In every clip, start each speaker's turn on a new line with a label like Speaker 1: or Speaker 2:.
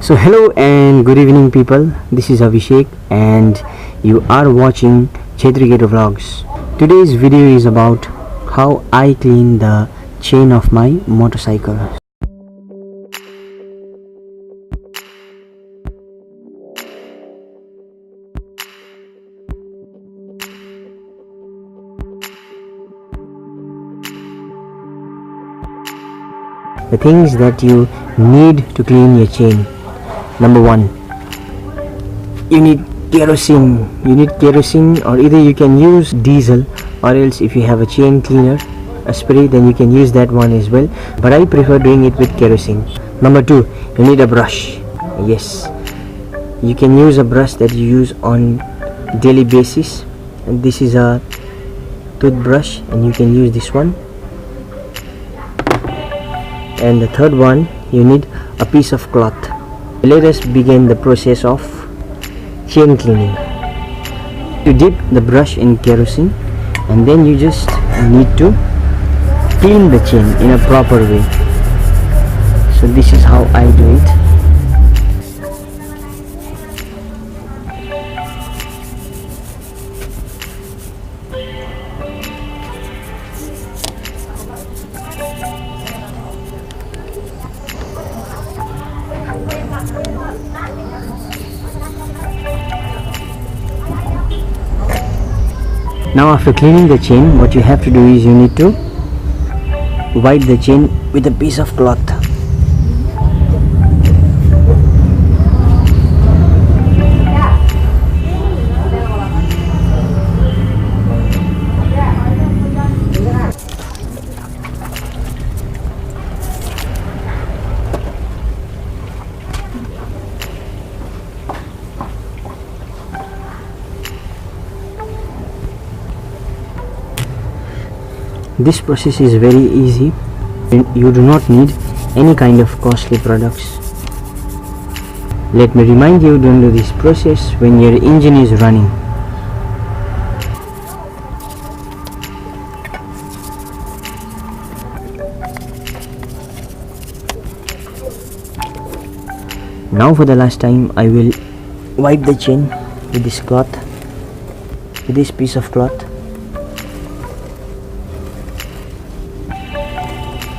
Speaker 1: So hello and good evening people, this is Abhishek and you are watching Chetrigator Vlogs. Today's video is about how I clean the chain of my motorcycle. The things that you need to clean your chain. Number 1, you need kerosene. Or either you can use diesel, or else if you have a chain cleaner, a spray, then you can use that one as well, but I prefer doing it with kerosene. Number 2, you need a brush. Yes, you can use a brush that you use on daily basis, and this is a toothbrush and you can use this one. And the third one, you need a piece of cloth. Let us begin the process of chain cleaning. You dip the brush in kerosene and then you just need to clean the chain in a proper way. So this is how I do it. Now after cleaning the chain, what you have to do is you need to wipe the chain with a piece of cloth. This process is very easy. You do not need any kind of costly products. Let me remind you, don't do this process when your engine is running. Now for the last time, I will wipe the chain with this cloth, with this piece of cloth.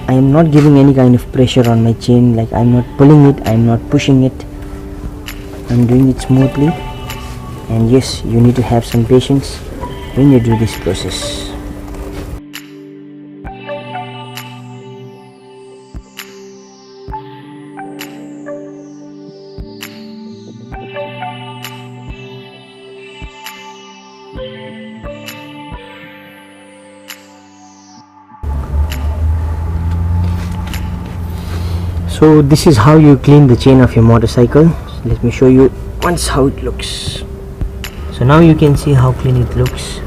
Speaker 1: I am not giving any kind of pressure on my chain, like I'm not pulling it, I'm not pushing it. I'm doing it smoothly. And yes, you need to have some patience when you do this process. So this is how you clean the chain of your motorcycle. Let me show you once how it looks. So now you can see how clean it looks.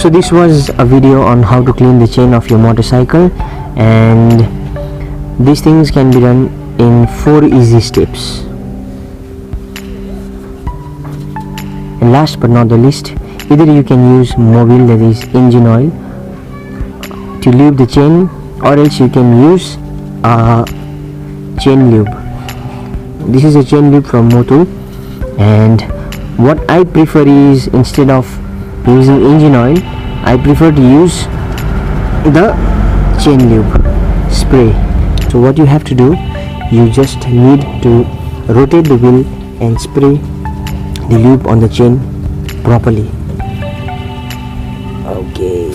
Speaker 1: So this was a video on how to clean the chain of your motorcycle, and these things can be done in 4 easy steps. And last but not the least, either you can use mobile, that is engine oil, to lube the chain, or else you can use a chain lube. This is a chain lube from Motul, and what I prefer is, instead of using engine oil, I prefer to use the chain lube spray. So what you have to do, you just need to rotate the wheel and spray the lube on the chain properly. Okay.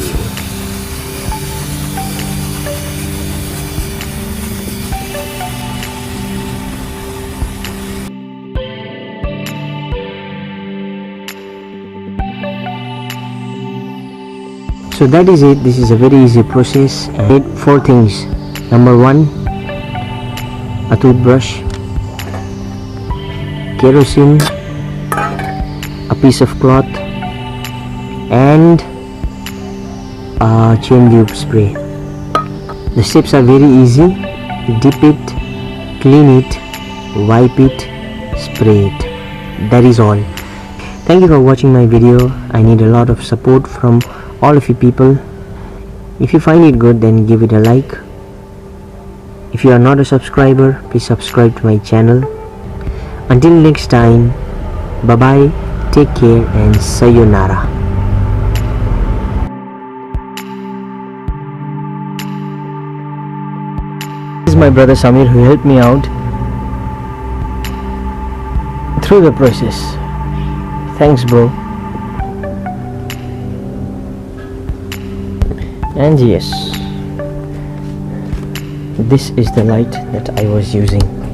Speaker 1: So that is it. This is a very easy process. I need 4 things. Number 1, a toothbrush, kerosene, a piece of cloth, and a chain lube spray. The steps are very easy. Dip it, clean it, wipe it, spray it. That is all. Thank you for watching my video. I need a lot of support from all of you people. If you find it good, then give it a like. If you are not a subscriber, please subscribe to my channel. Until next time, bye bye, take care and sayonara. This is my brother Samir who helped me out through the process. Thanks bro. And yes, this is the light that I was using.